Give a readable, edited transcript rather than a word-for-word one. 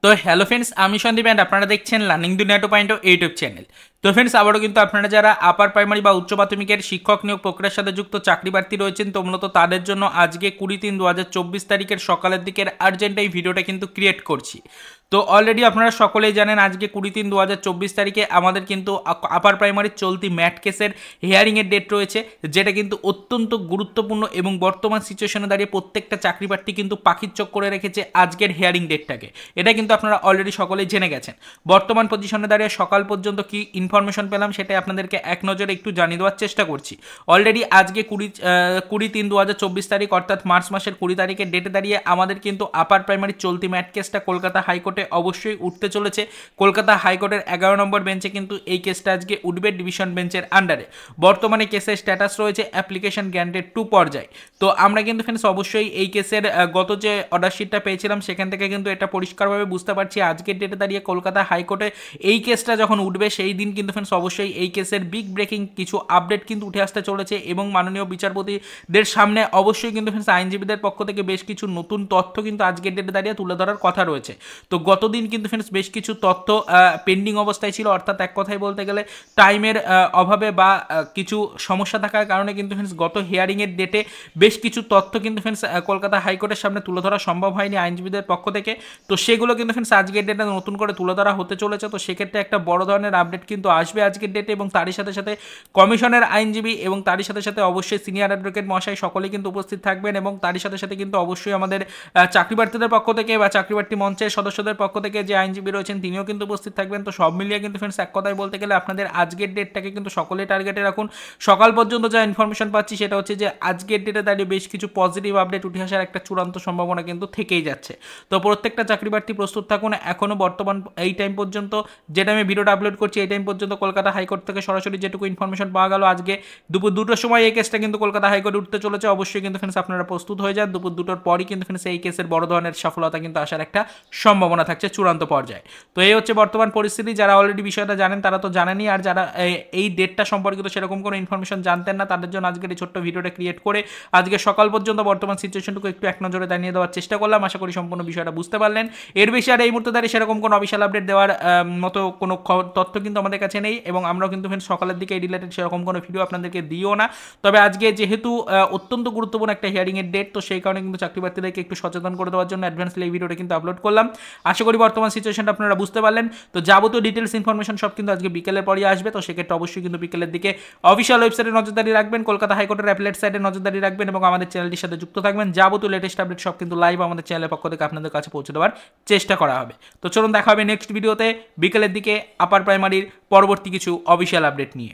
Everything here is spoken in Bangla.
তো হ্যালো ফ্রেন্ডস, আমি সন্দীপ অ্যান্ড আপনারা দেখছেন লার্নিং দুনিয়া 2.0 ইউটিউব চ্যানেল। তো ফ্রেন্ডস, আবারও কিন্তু আপনারা যারা আপার প্রাইমারি বা উচ্চ প্রাথমিকের শিক্ষক নিয়োগ প্রক্রিয়ার সাথে যুক্ত চাকরি প্রার্থী রয়েছেন, তো মূলত তাদের জন্য আজকে 20/3/2024 তারিখের সকালের দিকের আর্জেন্ট এই ভিডিওটা কিন্তু ক্রিয়েট করছি। তো অলরেডি আপনারা সকলেই জানেন আজকে 20/3/2024 তারিখে আমাদের কিন্তু আপার প্রাইমারির চলতি ম্যাট কেসের হিয়ারিংয়ের ডেট রয়েছে, যেটা কিন্তু অত্যন্ত গুরুত্বপূর্ণ এবং বর্তমান সিচুয়েশনে দাঁড়িয়ে প্রত্যেকটা চাকরি প্রার্থী কিন্তু পাখির চোখ করে রেখেছে আজকের হিয়ারিং ডেটটাকে। এটা কিন্তু আপনারা অলরেডি সকলেই জেনে গেছেন। বর্তমান পজিশনে দাঁড়িয়ে সকাল পর্যন্ত কি ইনফরমেশন পেলাম সেটাই আপনাদেরকে এক নজরে একটু জানিয়ে দেওয়ার চেষ্টা করছি। অলরেডি আজকে 20/3/2024 তারিখ অর্থাৎ মার্চ মাসের 20 তারিখের ডেটে দাঁড়িয়ে আমাদের কিন্তু আপার প্রাইমারি চলতি ম্যাট কেসটা কলকাতা হাইকোর্টে অবশ্যই উঠতে চলেছে। কলকাতা হাইকোর্টের 11 নম্বর বেঞ্চে কিন্তু এই কেসটা আজকে উঠবে ডিভিশন বেঞ্চের আন্ডারে। বর্তমানে কেসের স্ট্যাটাস রয়েছে অ্যাপ্লিকেশন গ্র্যান্টেড 2 পর্যায়ে। তো আমরা কিন্তু ফ্রেন্ডস অবশ্যই এই কেসের গত যে অর্ডার শিটটা পেয়েছিলাম সেখান থেকে কিন্তু এটা পরিষ্কারভাবে বুঝতে পারছি আজকের ডেটে দাঁড়িয়ে কলকাতা হাইকোর্টে এই কেসটা যখন উঠবে সেই দিন কিন্তু ফ্রেন্ডস অবশ্যই এই কেসের বিগ ব্রেকিং কিছু আপডেট কিন্তু উঠে আসতে চলেছে এবং মাননীয় বিচারপতিদের সামনে অবশ্যই কিন্তু ফ্রেন্ডস আইনজীবীদের পক্ষ থেকে বেশ কিছু নতুন তথ্য কিন্তু আজকের ডেটে দাঁড়িয়ে তুলে ধরার কথা রয়েছে। তো গতদিন কিন্তু ফ্রেন্ডস বেশ কিছু তথ্য পেন্ডিং অবস্থায় ছিল, অর্থাৎ এক কথায় বলতে গেলে টাইমের অভাবে বা কিছু সমস্যা থাকার কারণে কিন্তু ফ্রেন্ডস গত হিয়ারিংয়ের ডেটে বেশ কিছু তথ্য কিন্তু ফ্রেন্ডস কলকাতা হাইকোর্টের সামনে তুলে ধরা সম্ভব হয়নি আইনজীবীদের পক্ষ থেকে। তো সেগুলো কিন্তু ফ্রেন্ডস আজকের ডেটে নতুন করে তুলে ধরা হতে চলেছে। তো সেক্ষেত্রে একটা বড় ধরনের আপডেট কিন্তু আসবে আজকের ডেটে এবং তারই সাথে সাথে কমিশনের আইনজীবী এবং তারই সাথে সাথে অবশ্যই সিনিয়র অ্যাডভোকেট মহাশয় সকলেই কিন্তু উপস্থিত থাকবেন এবং তারই সাথে সাথে কিন্তু অবশ্যই আমাদের চাকরি প্রার্থীদের পক্ষ থেকে বা চাকরি প্রার্থী মঞ্চের সদস্যদের পক্ষ থেকে যে আইনজীবী রয়েছেন তিনিও কিন্তু উপস্থিত থাকবেন। তো সব মিলিয়ে কিন্তু ফ্রেন্ডস এক কথায় বলতে গেলে আপনাদের আজকের ডেটটাকে কিন্তু সকলেই টার্গেটে রাখুন। সকাল পর্যন্ত যা ইনফরমেশন পাচ্ছি সেটা হচ্ছে যে আজকের ডেটে দাঁড়িয়ে বেশ কিছু পজিটিভ আপডেট উঠে আসার একটা চূড়ান্ত সম্ভাবনা কিন্তু থেকেই যাচ্ছে। তো প্রত্যেকটা চাকরি প্রার্থী প্রস্তুত থাকুন। এখনও বর্তমান এই টাইম পর্যন্ত যে টাইমে ভিডিওটা আপলোড করছি এই টাইম পর্যন্ত কলকাতা হাইকোর্ট থেকে সরাসরি যেটুকু ইনফরমেশন পাওয়া গেল আজকে দুপুর 2টোর সময় এই কেসটা কিন্তু কলকাতা হাইকোর্টে উঠতে চলেছে। অবশ্যই কিন্তু ফ্রেন্ডস আপনারা প্রস্তুত হয়ে যান। দুপুর 2টোর পরই কিন্তু ফ্রেন্ডস এই কেসের বড় ধরনের সফলতা কিন্তু আসার একটা সম্ভাবনা থাকছে চূড়ান্ত পর্যায়ে। তো এই হচ্ছে বর্তমান পরিস্থিতি। যারা অলরেডি বিষয়টা জানেন তারা তো জানেনই, আর যারা এই ডেটটা সম্পর্কিত সেরকম কোনো ইনফরমেশন জানতেন না তাদের জন্য আজকের এই ছোট্ট ভিডিওটা ক্রিয়েট করে আজকে সকাল পর্যন্ত বর্তমান সিচুয়েশনটুকু একটু এক নজরে জানিয়ে দেওয়ার চেষ্টা করলাম। আশা করি সম্পূর্ণ বিষয়টা বুঝতে পারলেন। এর বেশি আর এই মুহূর্তে দাঁড়িয়ে সেরকম কোনো অফিসিয়াল আপডেট দেওয়ার মতো কোনো তথ্য কিন্তু আমাদের কাছে নেই এবং আমরাও কিন্তু সকালের দিকে এই রিলেটেড সেরকম কোনো ভিডিও আপনাদেরকে দিও না। তবে আজকে যেহেতু অত্যন্ত গুরুত্বপূর্ণ একটা হিয়ারিংয়ের ডেট, তো সেই কারণে কিন্তু চাকরি প্রার্থীদেরকে একটু সচেতন করে দেওয়ার জন্য অ্যাডভান্সলি এই ভিডিওটা কিন্তু আপলোড করলাম। আশা করি বর্তমান সিচুয়েশনটা আপনারা বুঝতে পারলেন। তো যাবতীয় ডিটেলস ইনফরমেশন সব কিন্তু আজকে বিকেলের পরই আসবে। তো সেক্ষেত্রে অবশ্যই কিন্তু বিকেলের দিকে অফিসিয়াল ওয়েবসাইটে নজরদারি রাখবেন, কলকাতা হাইকোর্টের অ্যাপলেট সাইটে নজরদারি রাখবেন এবং আমাদের চ্যানেলটির সাথে যুক্ত থাকবেন। যাবতীয় লেটেস্ট আপডেট সব কিন্তু লাইভ আমাদের চ্যানেলের পক্ষ থেকে আপনাদের কাছে পৌঁছে দেওয়ার চেষ্টা করা হবে। তো চলুন দেখা হবে নেক্সট ভিডিওতে বিকেলের দিকে আপার প্রাইমারির পরবর্তী কিছু অফিসিয়াল আপডেট নিয়ে।